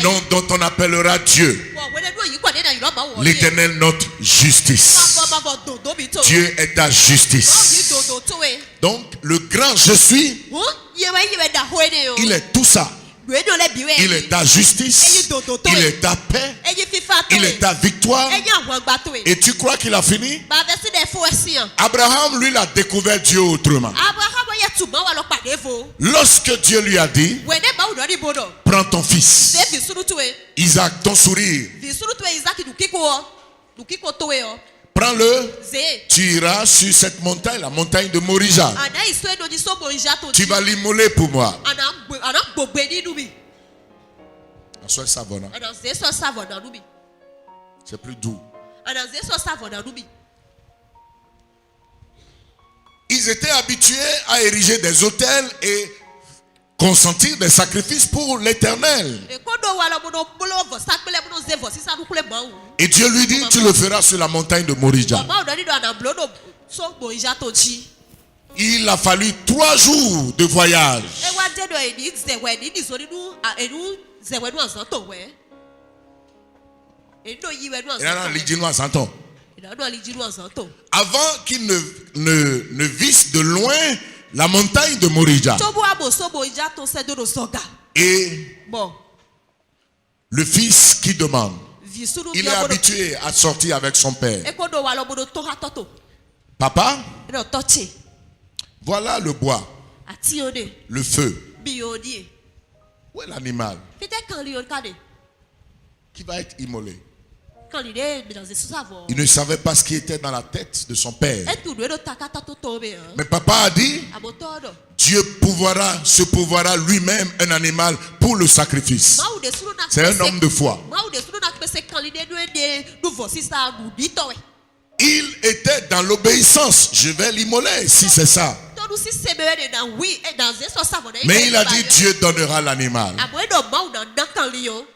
nom dont on appellera Dieu. L'Éternel notre justice. Dieu est ta justice. Donc le grand je suis, il est tout ça. Il est ta justice, il est ta paix, il est ta victoire. Et tu crois qu'il a fini? Abraham, lui, l'a découvert Dieu autrement. Lorsque Dieu lui a dit, prends ton fils, Isaac, ton sourire, prends-le, tu iras sur cette montagne, la montagne de Morija. Tu vas l'immoler pour moi. C'est plus doux. Ils étaient habitués à ériger des autels et consentir des sacrifices pour l'Éternel. Et Dieu lui dit, tu le feras sur la montagne de Morija. Il a fallu 3 jours de voyage. Avant qu'il ne visse de loin la montagne de Morija. Et le fils qui demande, il est habitué à sortir avec son père. Papa, voilà le bois, le feu. Où est l'animal qui va être immolé? Il ne savait pas ce qui était dans la tête de son père. Mais papa a dit, Dieu se pourvoira lui-même un animal pour le sacrifice. C'est un homme de foi. Il était dans l'obéissance. Je vais l'immoler si c'est ça. Mais il a dit, Dieu donnera l'animal.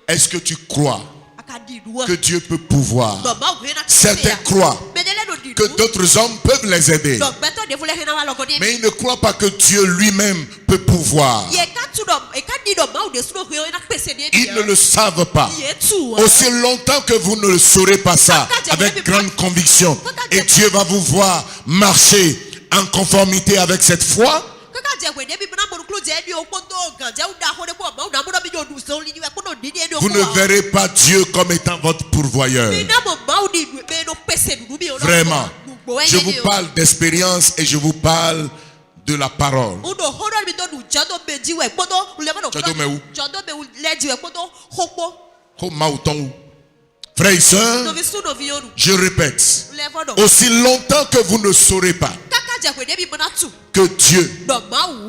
Est-ce que tu crois que Dieu peut pouvoir? Certains croient que d'autres hommes peuvent les aider, mais ils ne croient pas que Dieu lui-même peut pouvoir. Ils ne le savent pas. Aussi longtemps que vous ne le saurez pas ça avec grande conviction, et Dieu va vous voir marcher en conformité avec cette foi, vous ne verrez pas Dieu comme étant votre pourvoyeur. Vraiment. Je vous parle d'expérience et je vous parle de la parole. Frères et sœurs, je répète, aussi longtemps que vous ne saurez pas que Dieu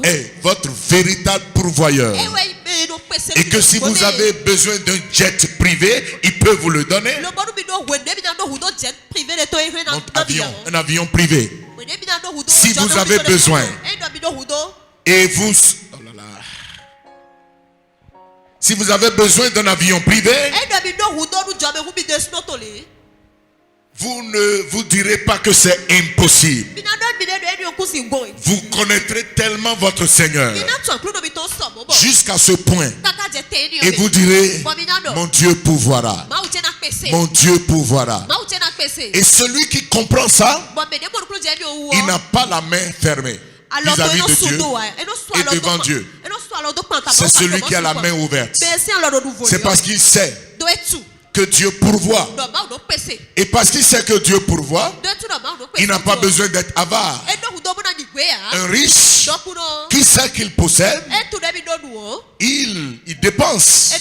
est votre véritable pourvoyeur, et que si vous avez besoin d'un jet privé, il peut vous le donner. Un avion privé. Si vous avez besoin, et vous... Si vous avez besoin d'un avion privé, vous ne vous direz pas que c'est impossible. Vous connaîtrez tellement votre Seigneur jusqu'à ce point, et vous direz, mon Dieu pourvoira. Mon Dieu pourvoira. Et celui qui comprend ça, il n'a pas la main fermée vis-à-vis de Dieu et devant Dieu. C'est celui qui a la main ouverte. C'est parce qu'il sait que Dieu pourvoit. Et parce qu'il sait que Dieu pourvoit, il n'a pas besoin d'être avare. Un riche qui sait qu'il possède, il dépense.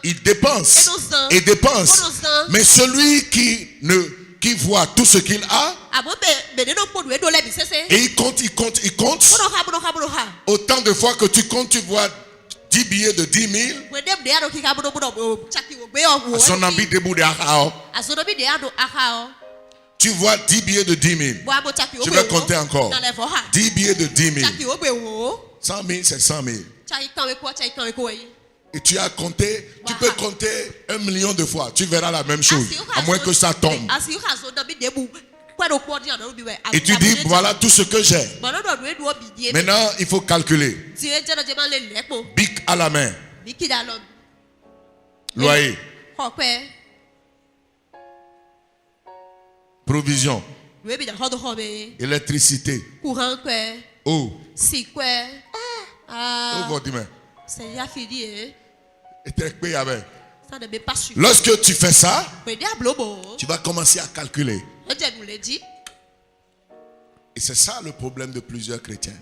Il dépense et dépense. Mais celui qui voit tout ce qu'il a, et il compte. Autant de fois que tu comptes, tu vois 10 billets de 10 000. Tu vois 10 billets de 10 000. Je vais compter encore. 10 billets de 10 000. 100 000, c'est 100 000. Et tu as compté, tu peux compter 1 million de fois. Tu verras la même chose, à moins que ça tombe. Et tu dis, voilà tout ce que j'ai. Maintenant, il faut calculer. Bic à la main. loyer, provision, électricité, eau. Lorsque tu fais ça, tu vas commencer à calculer. Et c'est ça le problème de plusieurs chrétiens.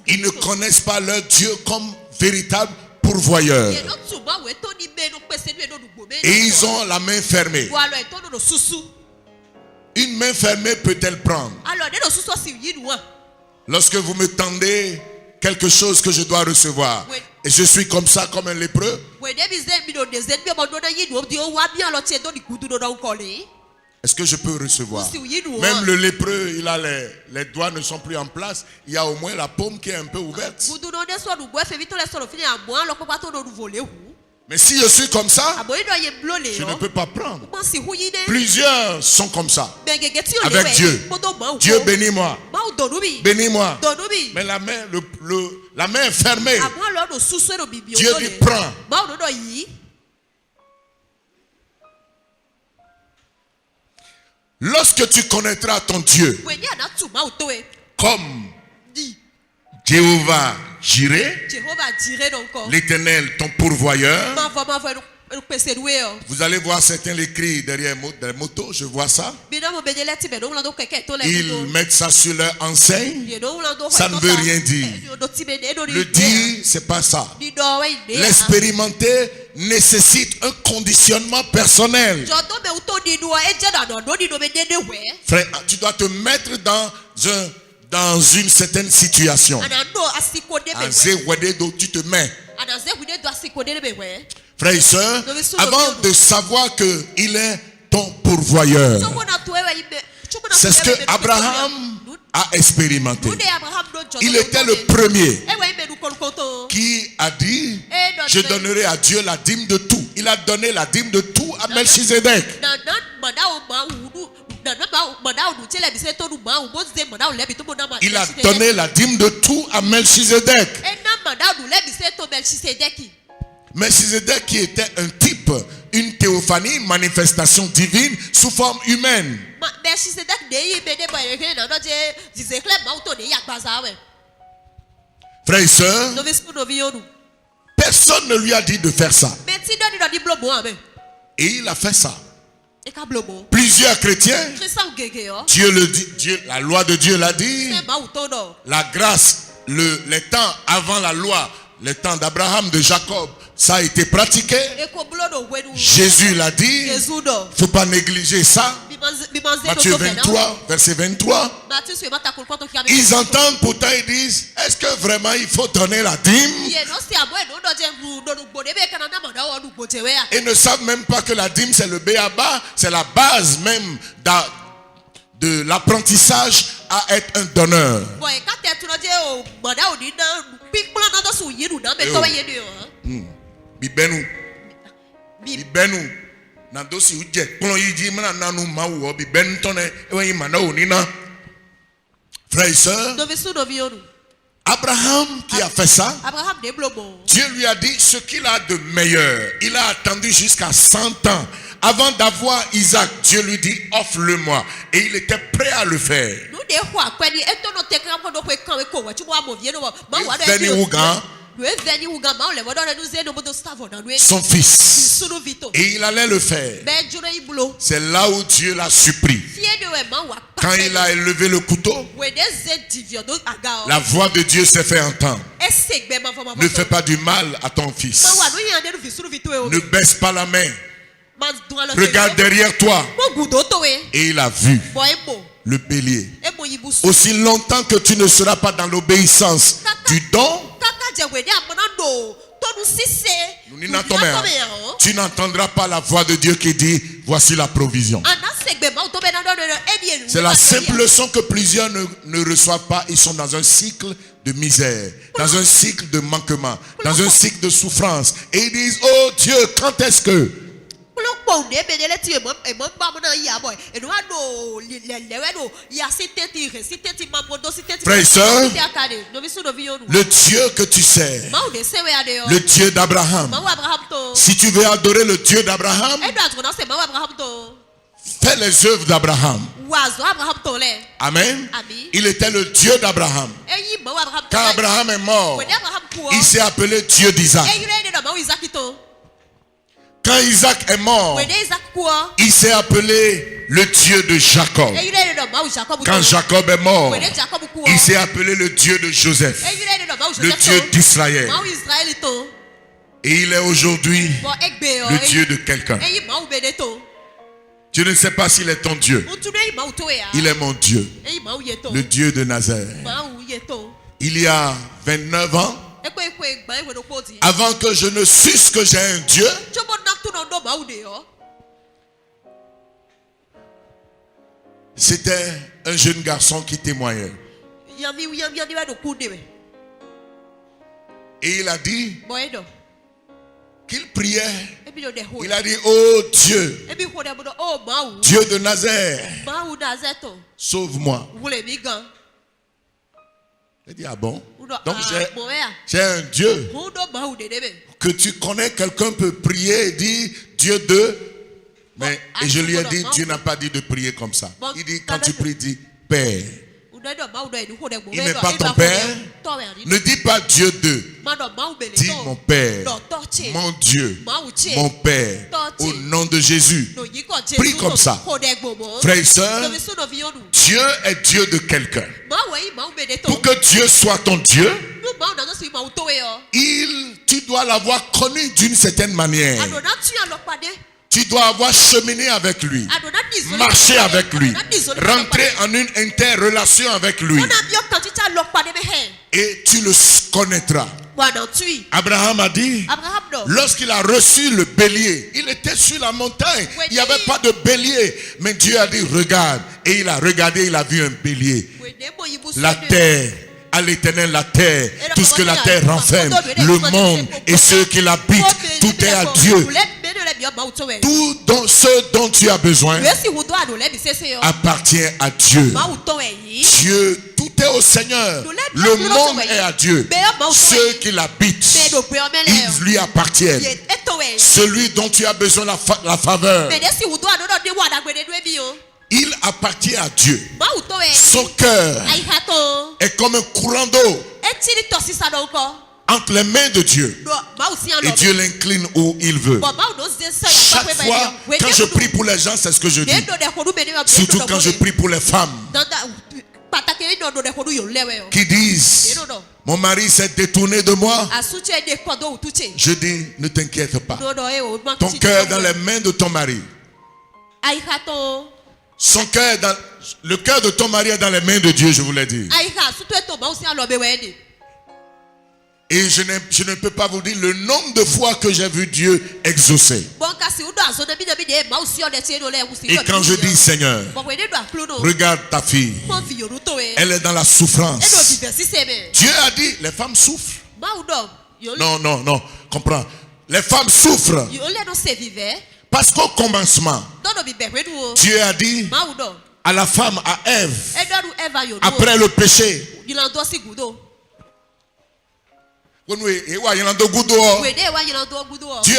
Ils ne connaissent pas leur Dieu comme véritable pourvoyeur. Et ils ont la main fermée. Une main fermée peut-elle prendre? Lorsque vous me tendez quelque chose que je dois recevoir, et je suis comme ça, comme un lépreux, est-ce que je peux recevoir? Même le lépreux, il a les doigts ne sont plus en place. Il y a au moins la paume qui est un peu ouverte. Mais si je suis comme ça, je ne peux pas prendre. Plusieurs sont comme ça avec Dieu. Dieu bénis-moi. Bénis-moi. Mais la main est fermée. Dieu dit prends. Lorsque tu connaîtras ton Dieu comme Jéhovah Jireh, l'Éternel ton pourvoyeur, vous allez voir certains l'écrire derrière des motos, je vois ça. Ils mettent ça sur leur enseigne. Ça ne veut rien dire. Le dire, c'est pas ça. L'expérimenter nécessite un conditionnement personnel. Frère, tu dois te mettre dans une certaine situation. Tu te mets. Frère et soeur, avant de savoir qu'il est ton pourvoyeur, c'est ce que Abraham a expérimenté. Il était le premier qui a dit: je donnerai à Dieu la dîme de tout. Il a donné la dîme de tout à Melchizedek. Il a donné la dîme de tout à Melchizedek. Melchizedek qui était un type, une théophanie, manifestation divine sous forme humaine. Frères et sœurs, personne ne lui a dit de faire ça. Et il a fait ça. Plusieurs chrétiens, Dieu le dit, la loi de Dieu l'a dit. La grâce, les temps avant la loi, les temps d'Abraham, de Jacob, ça a été pratiqué. Jésus l'a dit. Il ne faut pas négliger ça. Matthieu 23, verset 23. Ils entendent pourtant, ils disent: est-ce que vraiment il faut donner la dîme? Ils ne savent même pas que la dîme c'est le b.a.-ba, c'est la base même de l'apprentissage à être un donneur. Frères et sœurs, Abraham qui a fait ça, Dieu lui a dit ce qu'il a de meilleur. Il a attendu jusqu'à 100 ans avant d'avoir Isaac. Dieu lui dit: offre-le-moi. Et il était prêt à le faire. Son fils. Et il allait le faire. C'est là où Dieu l'a surpris. Quand il a élevé le couteau, la voix de Dieu s'est fait entendre. Ne fais pas du mal à ton fils. Ne baisse pas la main. Regarde derrière toi. Et il a vu le bélier. Aussi longtemps que tu ne seras pas dans l'obéissance du don, tu n'entendras pas la voix de Dieu qui dit: voici la provision. C'est la simple leçon que plusieurs ne reçoivent pas. Ils sont dans un cycle de misère, dans un cycle de manquement, dans un cycle de souffrance. Et ils disent: oh Dieu, quand est-ce que Frères et sœurs, le Dieu que tu sers, le Dieu d'Abraham, si tu veux adorer le Dieu d'Abraham, fais les œuvres d'Abraham. Amen. Il était le Dieu d'Abraham. Quand Abraham est mort, il s'est appelé Dieu d'Isaac. Quand Isaac est mort, il s'est appelé le Dieu de Jacob. Quand Jacob est mort, il s'est appelé le Dieu de Joseph, le Dieu d'Israël. Et il est aujourd'hui le Dieu de quelqu'un. Je ne sais pas s'il est ton Dieu. Il est mon Dieu, le Dieu de Nazareth. Il y a 29 ans, avant que je ne susse que j'ai un Dieu, c'était un jeune garçon qui témoignait. Et il a dit qu'il priait. Il a dit, oh Dieu, Dieu de Nazareth, sauve-moi. Il a dit, ah bon? Donc j'ai un Dieu que tu connais. Quelqu'un peut prier et dire Dieu de. Mais et je lui ai dit, Dieu n'a pas dit de prier comme ça. Il dit, quand tu pries, dis Père. Il n'est pas ton Père. Ne dis pas Dieu de. Dis mon Père, mon Dieu, mon Père. Au nom de Jésus. Prie comme ça. Frères et sœurs, Dieu est Dieu de quelqu'un. Pour que Dieu soit ton Dieu, tu dois l'avoir connu d'une certaine manière. Tu dois avoir cheminé avec lui, marché avec lui, rentrer en une interrelation avec lui. Et tu le connaîtras. Abraham a dit, lorsqu'il a reçu le bélier, il était sur la montagne, il n'y avait pas de bélier, mais Dieu a dit regarde, et il a regardé, il a vu un bélier. La terre, à l'Éternel la terre, tout ce que la terre renferme, le monde et ceux qui l'habitent, tout est à Dieu. Tout ce dont tu as besoin appartient à Dieu. Dieu, tout est au Seigneur. Le monde est à Dieu. Ceux qui l'habitent, ils lui appartiennent. Celui dont tu as besoin la faveur, il appartient à Dieu. Son cœur est comme un courant d'eau entre les mains de Dieu. Et Dieu l'incline où il veut. Chaque fois, quand je prie pour les gens, c'est ce que je dis. Surtout quand je prie pour les femmes qui disent, mon mari s'est détourné de moi. Je dis, ne t'inquiète pas. Ton cœur est dans les mains de ton mari. Son cœur le cœur de ton mari est dans les mains de Dieu, je vous l'ai dit. Et je ne peux pas vous dire le nombre de fois que j'ai vu Dieu exaucer. Et quand je dis Seigneur, regarde ta fille, elle est dans la souffrance. Dieu a dit, les femmes souffrent. Non, comprends. Les femmes souffrent. Parce qu'au commencement, Dieu a dit à la femme, à Ève, après le péché, Dieu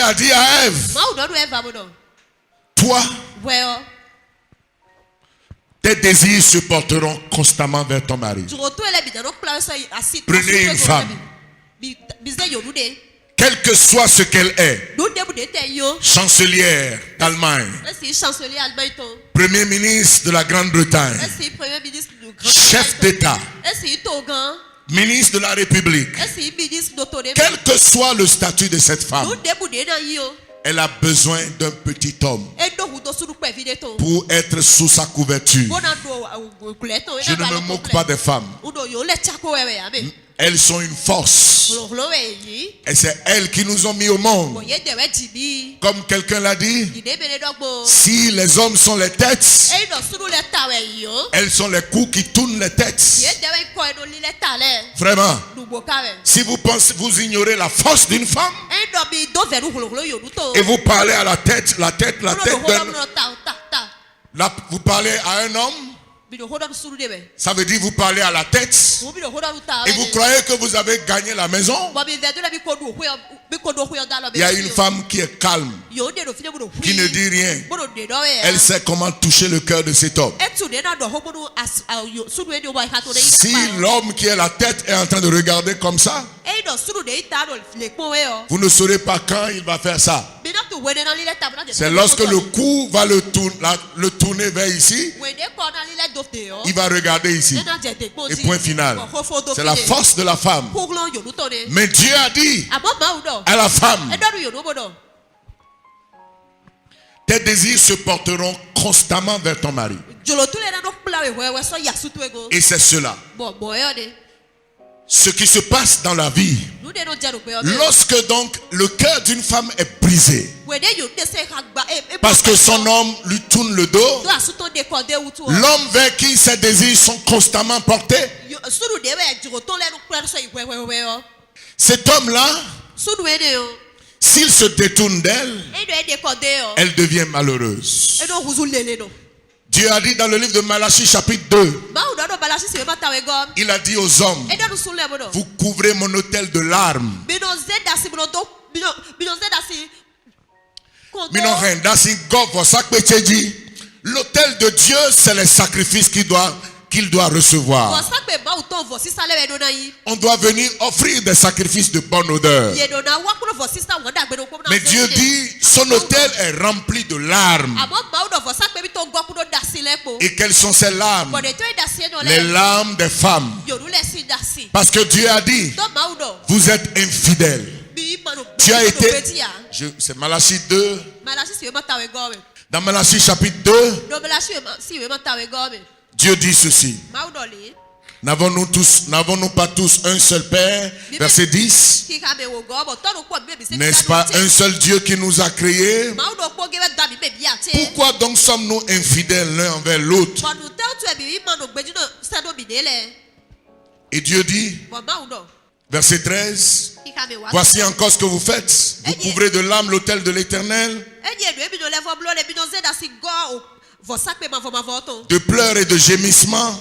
a dit à Ève, toi, tes désirs se porteront constamment vers ton mari. Prenez une femme, quel que soit ce qu'elle est, chancelière d'Allemagne, premier ministre de la Grande-Bretagne, chef d'État, ministre de la République, quel que soit le statut de cette femme, elle a besoin d'un petit homme pour être sous sa couverture. Je ne me moque pas des femmes. Elles sont une force. Et c'est elles qui nous ont mis au monde. Comme quelqu'un l'a dit, si les hommes sont les têtes, elles sont les coups qui tournent les têtes. Vraiment. Si vous pensez, vous ignorez la force d'une femme et vous parlez à la tête vous parlez à un homme, ça veut dire vous parlez à la tête et vous croyez que vous avez gagné la maison. Il y a une femme qui est calme, qui ne dit rien. Elle sait comment toucher le cœur de cet homme. Si l'homme qui est la tête est en train de regarder comme ça, vous ne saurez pas quand il va faire ça. C'est lorsque le cou va le tourner vers ici, il va regarder ici. Et point final. C'est la force de la femme. Mais Dieu a dit à la femme, tes désirs se porteront constamment vers ton mari. Et c'est cela. Ce qui se passe dans la vie, lorsque donc le cœur d'une femme est brisé, parce que son homme lui tourne le dos, l'homme vers qui ses désirs sont constamment portés, cet homme-là, s'il se détourne d'elle, elle devient malheureuse. Dieu a dit dans le livre de Malachie chapitre 2, il a dit aux hommes, vous couvrez mon autel de larmes. L'autel de Dieu, c'est les sacrifices qu'il doit recevoir. On doit venir offrir des sacrifices de bonne odeur. Mais Dieu dit, son autel est rempli de larmes. Et quelles sont ces larmes? Les larmes des femmes. Parce que Dieu a dit, vous êtes infidèles. Tu as été, c'est Malachie 2. Dans Malachie chapitre 2, Dieu dit ceci. N'avons-nous pas tous un seul Père? Verset 10. N'est-ce pas un seul Dieu qui nous a créés? Pourquoi donc sommes-nous infidèles l'un envers l'autre? Et Dieu dit, verset 13, voici encore ce que vous faites. Vous couvrez de larmes l'autel de l'Éternel, de pleurs et de gémissements.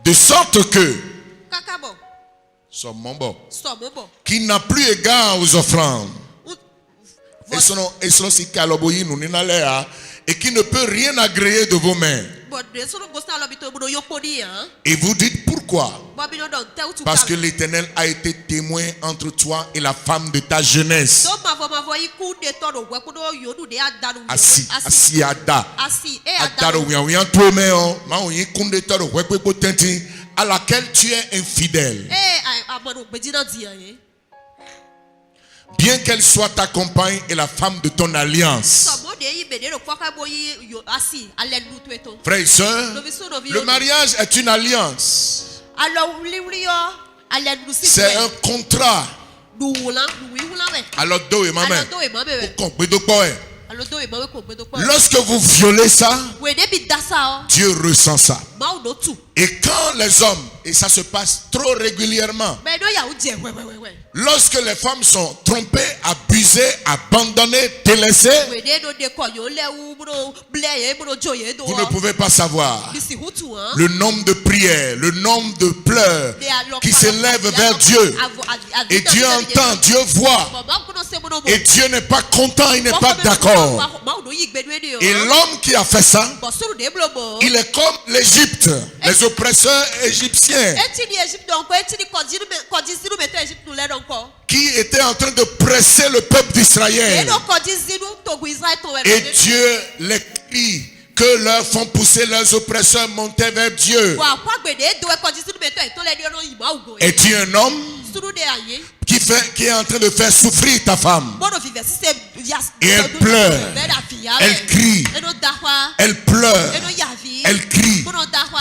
De sorte que qui n'a plus égard aux offrandes et qui ne peut rien agréer de vos mains. Et vous dites pourquoi? Parce que l'Éternel a été témoin entre toi et la femme de ta jeunesse. À laquelle tu es infidèle. Bien qu'elle soit ta compagne et la femme de ton alliance. Frères et sœurs, le mariage est une alliance. C'est un contrat. Alors, lorsque vous violez ça, Dieu ressent ça. Et quand les hommes, et ça se passe trop régulièrement, lorsque les femmes sont trompées, abusées, abandonnées, délaissées, vous ne pouvez pas savoir le nombre de prières, le nombre de pleurs qui s'élèvent vers Dieu. Et Dieu entend, Dieu voit. Et Dieu n'est pas content, il n'est pas d'accord. Et l'homme qui a fait ça, il est comme l'Égypte, les oppresseurs égyptiens qui étaient en train de presser le peuple d'Israël. Et Dieu les crie que leur font pousser leurs oppresseurs monter vers Dieu. Es-tu un homme qui est en train de faire souffrir ta femme? Et elle pleure, elle crie, elle pleure, elle crie.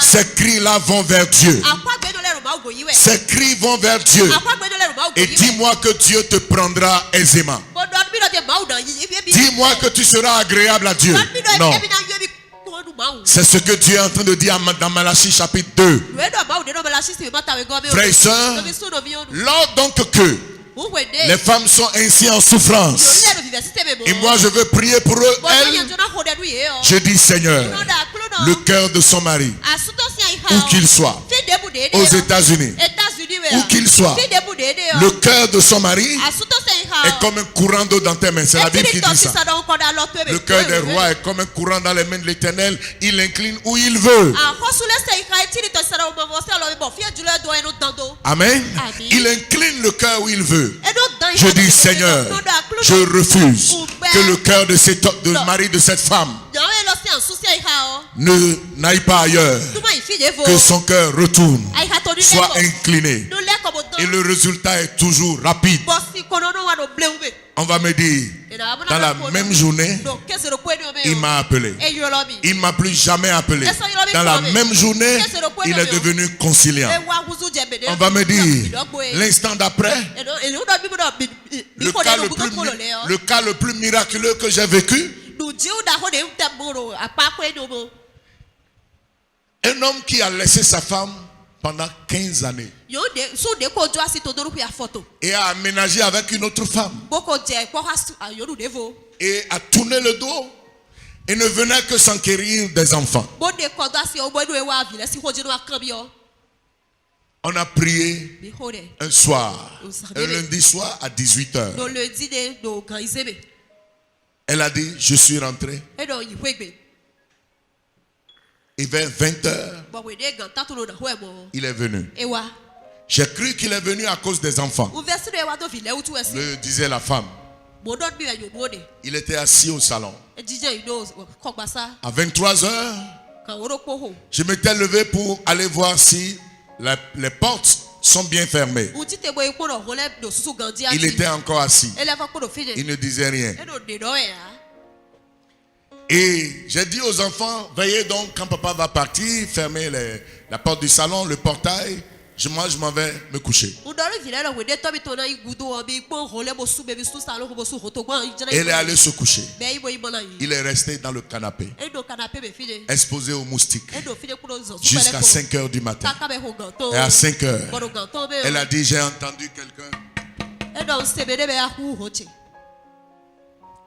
Ces cris-là vont vers Dieu. Ces cris vont vers Dieu. Et dis-moi que Dieu te prendra aisément. Dis-moi que tu seras agréable à Dieu. Non. C'est ce que Dieu est en train de dire dans Malachie chapitre 2. Frères et sœurs, lors donc que les femmes sont ainsi en souffrance, et moi je veux prier pour eux, elles, je dis Seigneur, le cœur de son mari, où qu'il soit, aux États-Unis, où qu'il soit, le cœur de son mari est comme un courant d'eau dans tes mains. C'est la Bible qui dit ça. Le cœur des rois est comme un courant dans les mains de l'Éternel. Il incline où il veut. Amen. Il incline le cœur où il veut. Je dis Seigneur, je refuse que le cœur de mari de cette femme ne n'aille pas ailleurs, que son cœur retourne, soit incliné, et le résultat est toujours rapide. On va me dire, dans la même journée, il m'a appelé. Il ne m'a plus jamais appelé. Dans la même journée, il est devenu conciliant. On va me dire, l'instant d'après, le cas le plus miraculeux que j'ai vécu, un homme qui a laissé sa femme pendant 15 années et a aménagé avec une autre femme et a tourné le dos et ne venait que s'enquérir des enfants. On a prié un soir, un lundi soir à 18h. Elle a dit, je suis rentrée. Et vers 20h, il est venu. J'ai cru qu'il est venu à cause des enfants, me disait la femme. Il était assis au salon. À 23h, je m'étais levé pour aller voir si les portes sont bien fermées. Il était encore assis. Il ne disait rien. Et j'ai dit aux enfants, veillez donc quand papa va partir, fermez la porte du salon, le portail. Moi je m'en vais me coucher. Et il est allé se coucher. Il est resté dans le canapé, exposé aux moustiques, jusqu'à 5h du matin. Et à 5h, elle a dit, j'ai entendu quelqu'un.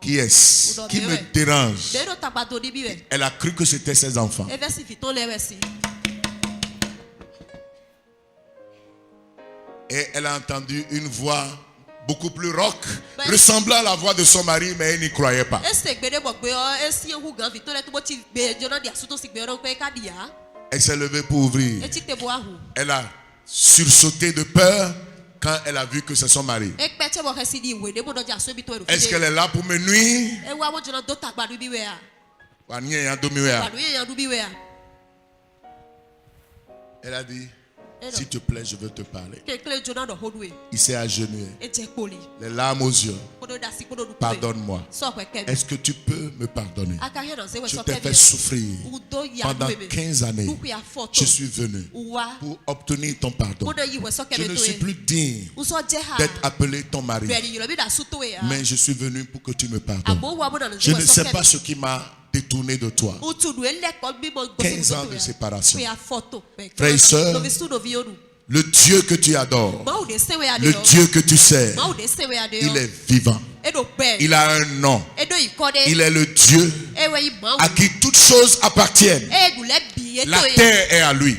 Qui est-ce qui me dérange? Elle a cru que c'était ses enfants. Et elle a entendu une voix beaucoup plus rock, ressemblant à la voix de son mari, mais elle n'y croyait pas. Elle s'est levée pour ouvrir. Elle a sursauté de peur quand elle a vu que c'est son mari. Est-ce qu'elle est là pour me nuire? Elle a dit, s'il te plaît, je veux te parler. Il s'est agenouillé, les larmes aux yeux. Pardonne-moi. Est-ce que tu peux me pardonner? Je t'ai fait souffrir pendant 15 années. Je suis venu pour obtenir ton pardon. Je ne suis plus digne d'être appelé ton mari, mais je suis venu pour que tu me pardonnes. Je ne sais pas ce qui m'a détourné de toi. 15 ans de séparation. Frères et sœurs, le Dieu que tu adores, le Dieu que tu sers, il est vivant. Il a un nom. Il est le Dieu à qui toutes choses appartiennent. La terre est à lui.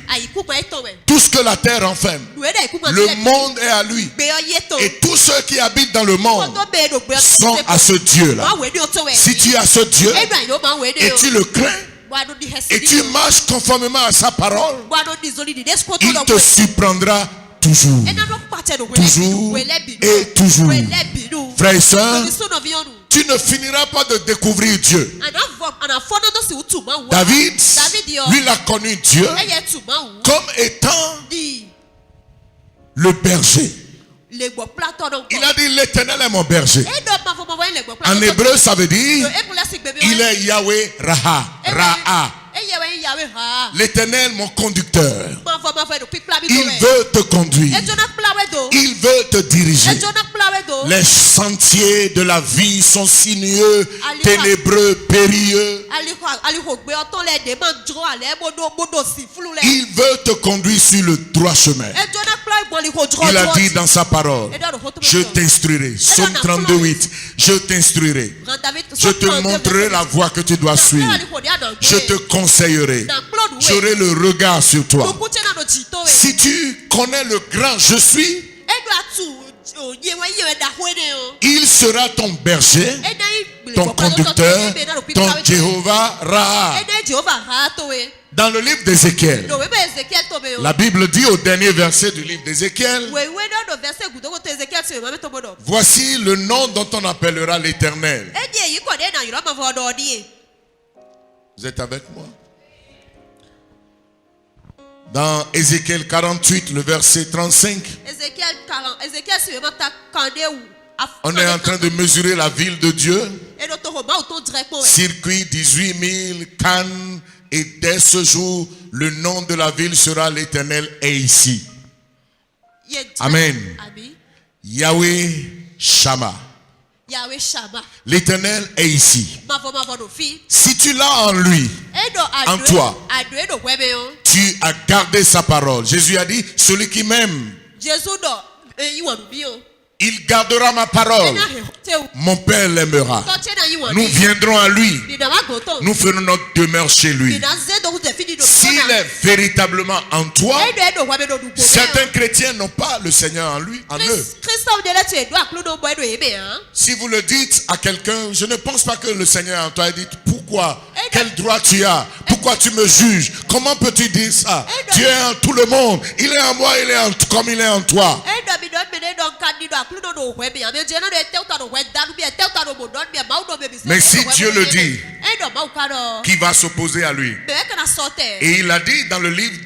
Tout ce que la terre renferme, le monde est à lui. Et tous ceux qui habitent dans le monde sont à ce Dieu-là. Si tu as ce Dieu et tu le crains et tu marches conformément à sa parole, il te surprendra toujours. Toujours et toujours. Frères et sœurs, tu ne finiras pas de découvrir Dieu. David, lui, il a connu Dieu comme étant le berger. Il a dit, l'Éternel est mon berger. En hébreu, ça veut dire, il est Yahweh Raha. Raha. L'Éternel, mon conducteur, il veut te conduire. Il veut te diriger. Les sentiers de la vie sont sinueux, ténébreux, périlleux. Il veut te conduire sur le droit chemin. Il a dit dans sa parole, je t'instruirai. Psaume 32:8, je t'instruirai. Je te montrerai la voie que tu dois suivre. Je te conseillerai. J'aurai le regard sur toi. Si tu connais le grand je suis, il sera ton berger, ton conducteur, ton Jéhovah Raha. Dans le livre d'Ézéchiel, la Bible dit au dernier verset du livre d'Ézéchiel, voici le nom dont on appellera l'Éternel. Vous êtes avec moi? Dans Ézéchiel 48, le verset 35, on est en train de mesurer la ville de Dieu. Circuit 18 000 cannes. Et dès ce jour, le nom de la ville sera l'Éternel est ici. Amen. Yahweh Shammah. L'Éternel est ici. Si tu l'as en lui, en toi, tu as gardé sa parole. Jésus a dit, celui qui m'aime, il gardera ma parole. Mon Père l'aimera. Nous viendrons à lui. Nous ferons notre demeure chez lui. S'il est véritablement en toi, certains chrétiens n'ont pas le Seigneur en lui, en eux. Si vous le dites à quelqu'un, je ne pense pas que le Seigneur est en toi. Dites pourquoi? Quel droit tu as? Pourquoi tu me juges? Comment peux-tu dire ça? Tu es en tout le monde. Il est en moi, il est comme il est en toi. Mais si Dieu le dit, qui va s'opposer à lui? Et il a dit dans le livre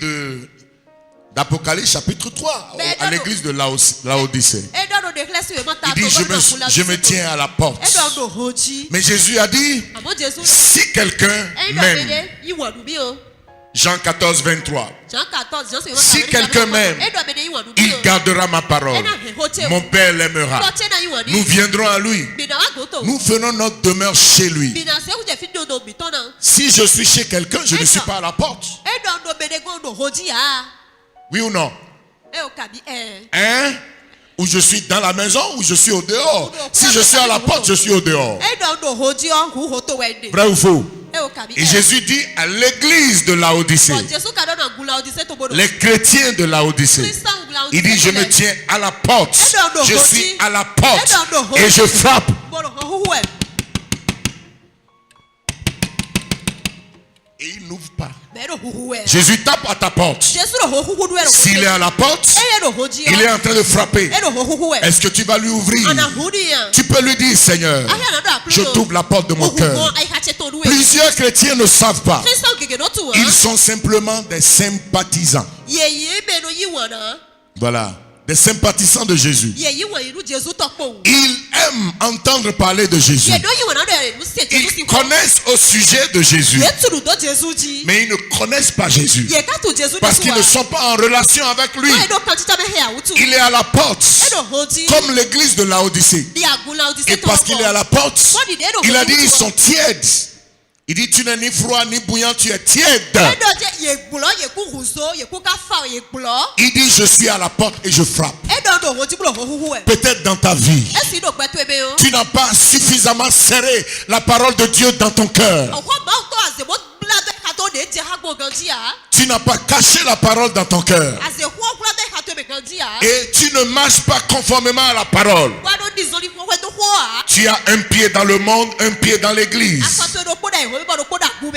d'Apocalypse chapitre 3 à l'église de Laodicée. Il dit, je me tiens à la porte. Mais Jésus a dit, si quelqu'un m'aime, Jean 14, 23. Si quelqu'un m'aime, il gardera ma parole. Mon Père l'aimera. Nous viendrons à lui. Nous ferons notre demeure chez lui. Si je suis chez quelqu'un, je ne suis pas à la porte. Oui ou non? Hein? Ou je suis dans la maison ou je suis au dehors. Si je suis à la porte, je suis au dehors. Vrai ou faux? Et Jésus dit à l'église de Laodicée, les chrétiens de Laodicée, il dit, je me tiens à la porte. Je suis à la porte et je frappe. Et il n'ouvre pas. Jésus tape à ta porte. S'il est à la porte, il est en train de frapper. Est-ce que tu vas lui ouvrir? Tu peux lui dire, Seigneur, je t'ouvre la porte de mon cœur. Plusieurs chrétiens ne savent pas. Ils sont simplement des sympathisants. Voilà. Des sympathisants de Jésus. Ils aiment entendre parler de Jésus. Ils connaissent au sujet de Jésus. Mais ils ne connaissent pas Jésus. Parce qu'ils ne sont pas en relation avec lui. Il est à la porte. Comme l'église de Laodicée. Et parce qu'il est à la porte, il a dit ils sont tièdes. Il dit tu n'es ni froid ni bouillant, tu es tiède. Il dit je suis à la porte et je frappe. Peut-être dans ta vie, tu n'as pas suffisamment serré la parole de Dieu dans ton cœur. Tu n'as pas caché la parole dans ton cœur. Et tu ne marches pas conformément à la parole. Tu as un pied dans le monde, un pied dans l'église.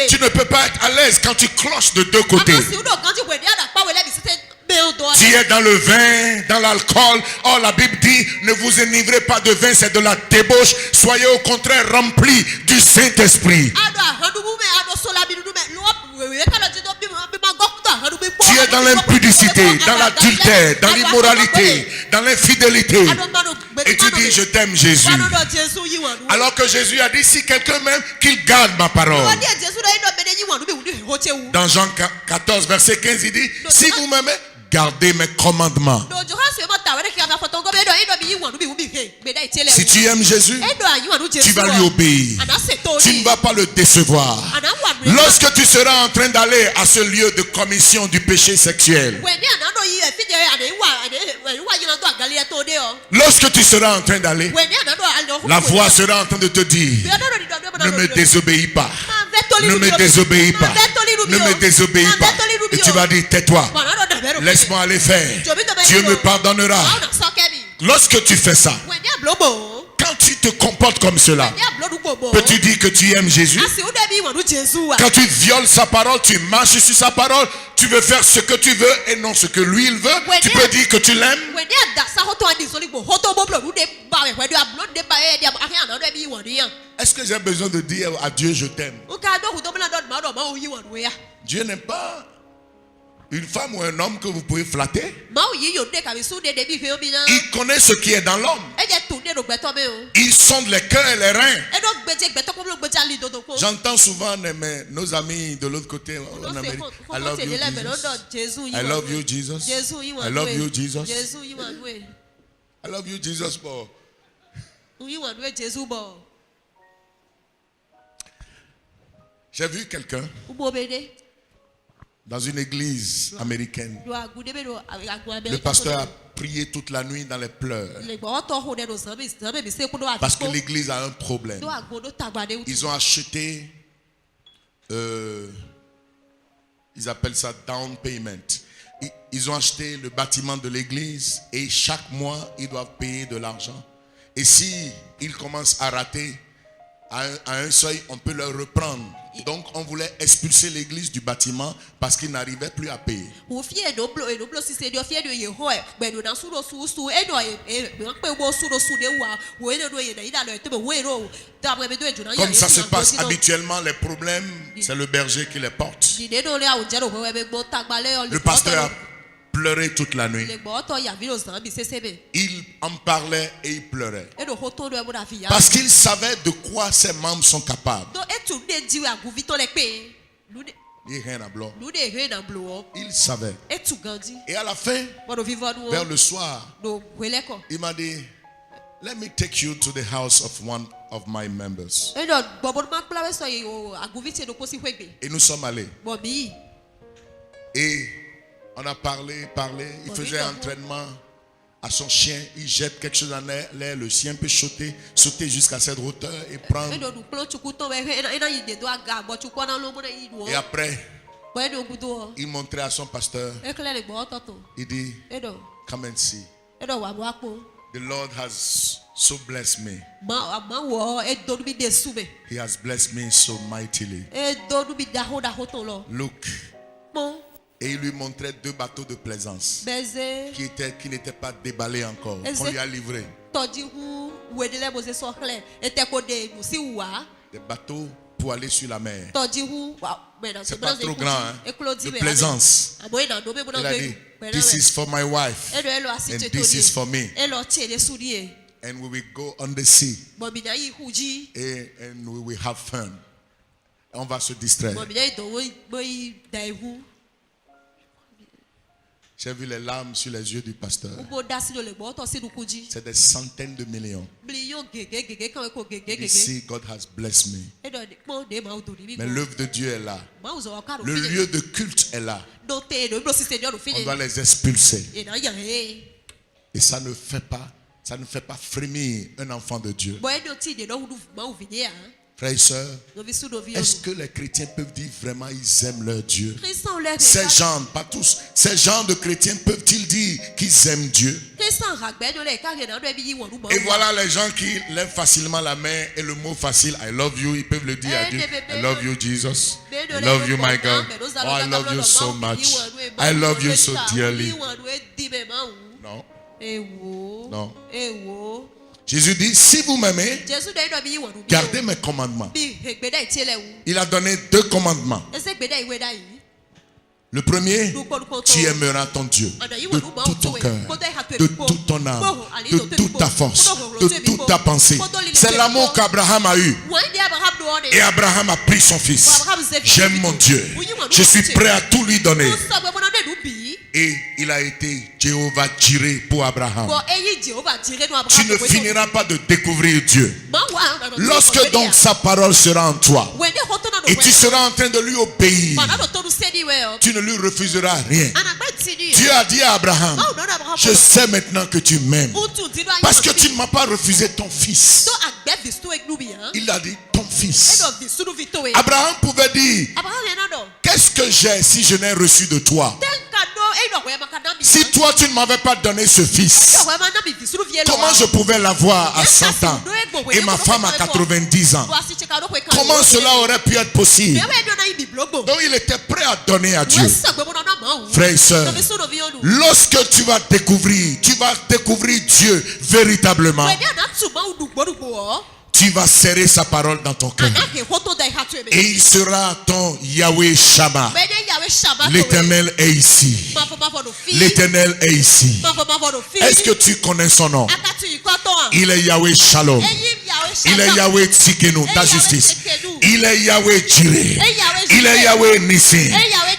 Tu ne peux pas être à l'aise quand tu cloches de deux côtés. Tu es dans le vin, dans l'alcool. Oh, la Bible dit, ne vous enivrez pas de vin, c'est de la débauche. Soyez au contraire remplis du Saint-Esprit. Tu es dans l'impudicité, dans l'adultère, dans l'immoralité, dans l'infidélité. Et tu dis, je t'aime Jésus. Alors que Jésus a dit, si quelqu'un m'aime, qu'il garde ma parole. Dans Jean 14, verset 15, il dit, si vous m'aimez, gardez mes commandements. Si tu aimes Jésus, tu vas lui obéir. Tu ne vas pas le décevoir. Lorsque tu seras en train d'aller à ce lieu de commission du péché sexuel, lorsque tu seras en train d'aller, la voix sera en train de te dire, ne me désobéis pas. Ne me désobéis pas. Ne me désobéis pas. Et tu vas dire, tais-toi. Laisse-moi aller faire. Dieu me pardonnera. Lorsque tu fais ça, quand tu te comportes comme cela, peux-tu dire que tu aimes Jésus? Quand tu violes sa parole, tu marches sur sa parole, tu veux faire ce que tu veux et non ce que lui il veut, tu peux dire que tu l'aimes? Est-ce que j'ai besoin de dire à Dieu je t'aime? Dieu n'aime pas une femme ou un homme que vous pouvez flatter. Il connaît ce qui est dans l'homme. Il sonde les cœurs et les reins. J'entends souvent nos amis de l'autre côté en Amérique. I love you, Jesus. I love you, Jesus. I love you, Jesus. I love you, Jesus. J'ai vu quelqu'un dans une église américaine. Le pasteur a prié toute la nuit dans les pleurs parce que l'église a un problème. Ils ont acheté, ils appellent ça down payment. Ils ont acheté le bâtiment de l'église et chaque mois ils doivent payer de l'argent. Et si ils commencent à rater à un seuil, on peut leur reprendre. Donc on voulait expulser l'église du bâtiment parce qu'ils n'arrivaient plus à payer. Comme ça se passe habituellement, les problèmes, c'est le berger qui les porte. Le pasteur a pleuré toute la nuit. Il en parlait et il pleurait. Parce qu'il savait de quoi ses membres sont capables. Il savait. Et à la fin, vers le soir, il m'a dit, let me take you to the house of one of my members. Et nous sommes allés. Et on a parlé. Il faisait entraînement à son chien. Il jette quelque chose en l'air. Le chien peut sauter jusqu'à cette hauteur et prendre. Et après, il montrait à son pasteur. Il dit, come and see. The Lord has so blessed me. He has blessed me so mightily. Look. Et il lui montrait 2 bateaux de plaisance qui n'étaient pas déballés encore, qu'on lui a livrés. Des bateaux pour aller sur la mer. C'est pas trop grand, hein? De plaisance. Il a dit, this is for my wife and this is for me. And we will go on the sea and we will have fun. On va se distraire. J'ai vu les larmes sur les yeux du pasteur. C'est des centaines de millions. Ici, God has blessed me. Mais l'œuvre de Dieu est là. Le lieu de culte est là. On doit les expulser. Et ça ne fait pas frémir un enfant de Dieu. Frères et sœurs, est-ce que les chrétiens peuvent dire vraiment ils aiment leur Dieu? Ces gens, pas tous, ces gens de chrétiens peuvent-ils dire qu'ils aiment Dieu? Et voilà les gens qui lèvent facilement la main et le mot facile, I love you, ils peuvent le dire à Dieu. I love you, Jesus. I love you, my God. Oh, I love you so much. I love you so dearly. Non. Non. Jésus dit, si vous m'aimez, gardez mes commandements. Il a donné 2 commandements. Le premier, tu aimeras ton Dieu de tout ton cœur, de toute ton âme, de toute ta force, de toute ta pensée. C'est l'amour qu'Abraham a eu. Et Abraham a pris son fils. J'aime mon Dieu. Je suis prêt à tout lui donner. Et il a été Jéhovah Jireh pour Abraham. Tu ne finiras pas de découvrir Dieu. Lorsque donc sa parole sera en toi et tu seras en train de lui obéir, tu ne lui refuseras rien. Dieu a dit à Abraham, je sais maintenant que tu m'aimes parce que tu ne m'as pas refusé ton fils. Il a dit ton fils. Abraham pouvait dire, qu'est-ce que j'ai si je n'ai reçu de toi? Si toi tu ne m'avais pas donné ce fils, comment je pouvais l'avoir à 100 ans et ma femme à 90 ans? Comment cela aurait pu être possible? Donc il était prêt à donner à Dieu. Frères et sœurs, lorsque tu vas découvrir Dieu véritablement, tu vas serrer sa parole dans ton cœur. Et il sera ton Yahweh Shammah. L'Éternel est ici. L'Éternel est ici. Est-ce que tu connais son nom? Il est Yahweh Shalom. Il est Yahweh Tsikenu, ta justice. Il est Yahweh Jireh. Il est Yahweh Nissi.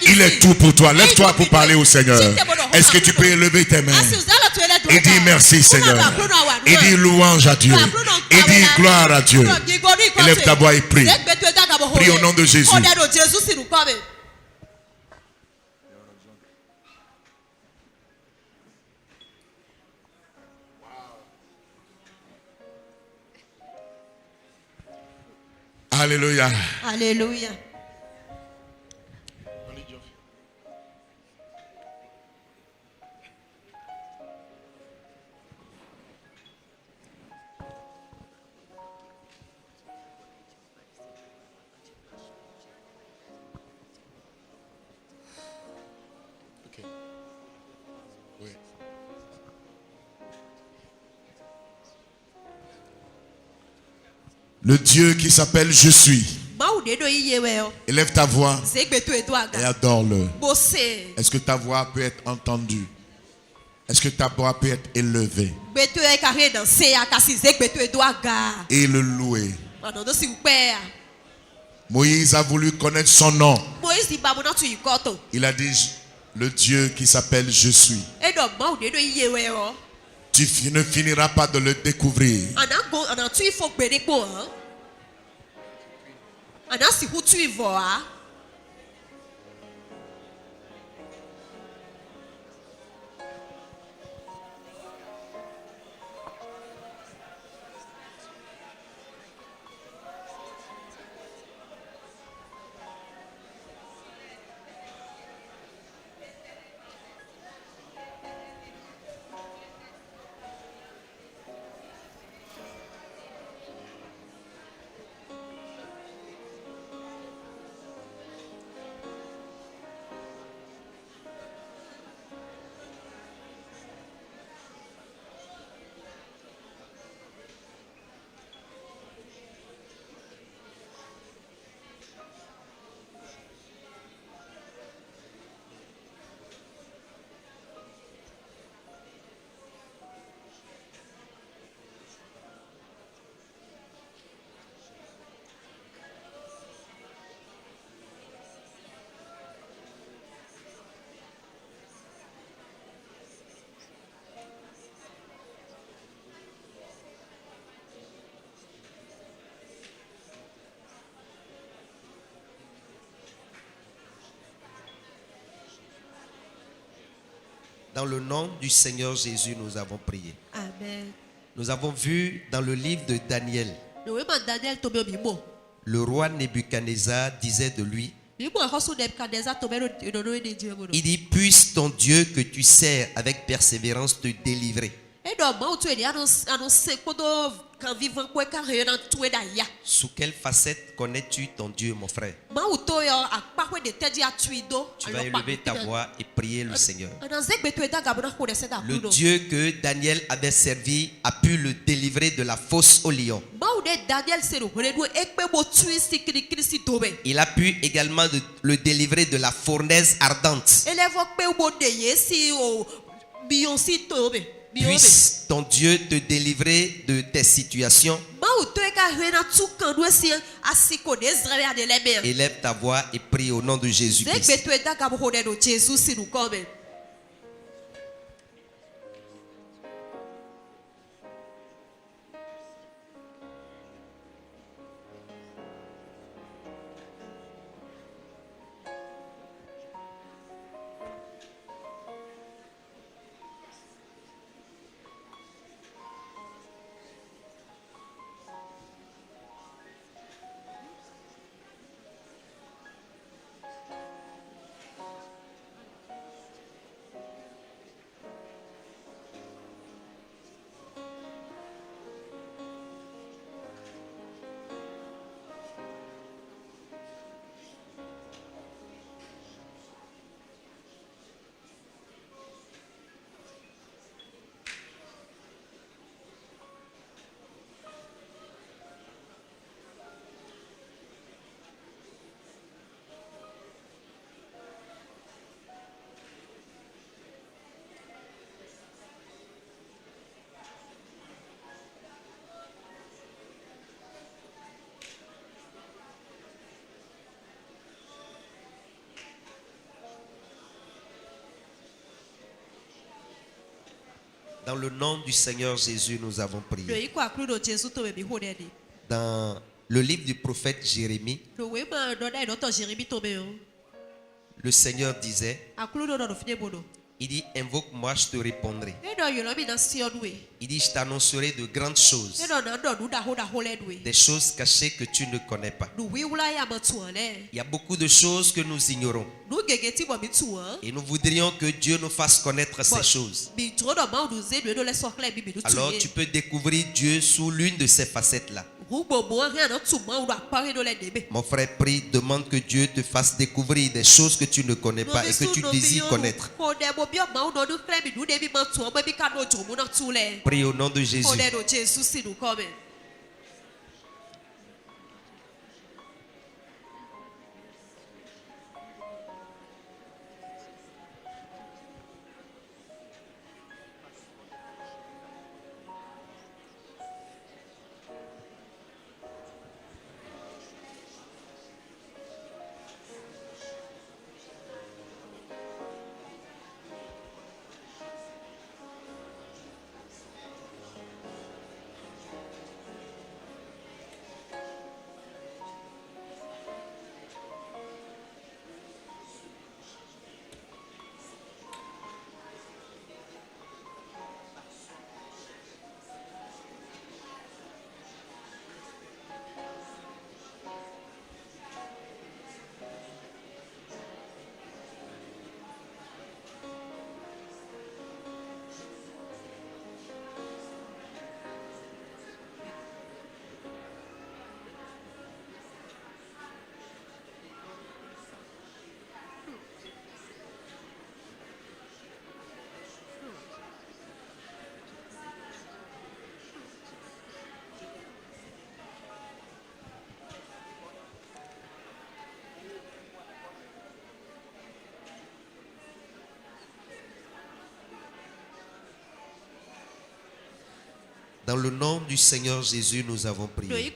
Il est tout pour toi. Lève-toi pour parler au Seigneur. Est-ce que tu peux élever tes mains et dire merci Seigneur? Et dire louange à Dieu. Et dire gloire à Dieu. Élève ta voix et prie. Prie au nom de Jésus. Alléluia. Alléluia. Le Dieu qui s'appelle Je suis. Élève ta voix et adore-le. Est-ce que ta voix peut être entendue? Est-ce que ta voix peut être élevée? Et le louer. Moïse a voulu connaître son nom. Il a dit, le Dieu qui s'appelle Je suis. Tu ne finiras pas de le découvrir. Dans le nom du Seigneur Jésus, nous avons prié. Amen. Nous avons vu dans le livre de Daniel, le roi Nebuchadnezzar disait de lui, il dit, puisse ton Dieu que tu sers avec persévérance te délivrer. Sous quelle facette connais-tu ton Dieu, mon frère? Tu vas élever ta voix et prier le Seigneur. Le Dieu que Daniel avait servi a pu le délivrer de la fosse au lion. Il a pu également le délivrer de la fournaise ardente. Puisse ton Dieu te délivrer de tes situations. Élève ta voix et prie au nom de Jésus-Christ. Dans le nom du Seigneur Jésus, nous avons prié. Dans le livre du prophète Jérémie, le Seigneur disait, il dit, invoque-moi, je te répondrai. Il dit, je t'annoncerai de grandes choses, des choses cachées que tu ne connais pas. Il y a beaucoup de choses que nous ignorons. Et nous voudrions que Dieu nous fasse connaître ces choses. Alors tu peux découvrir Dieu sous l'une de ces facettes-là. Mon frère, prie, demande que Dieu te fasse découvrir des choses que tu ne connais pas et que tu désires connaître. Prie au nom de Jésus. Dans le nom du Seigneur Jésus, nous avons prié.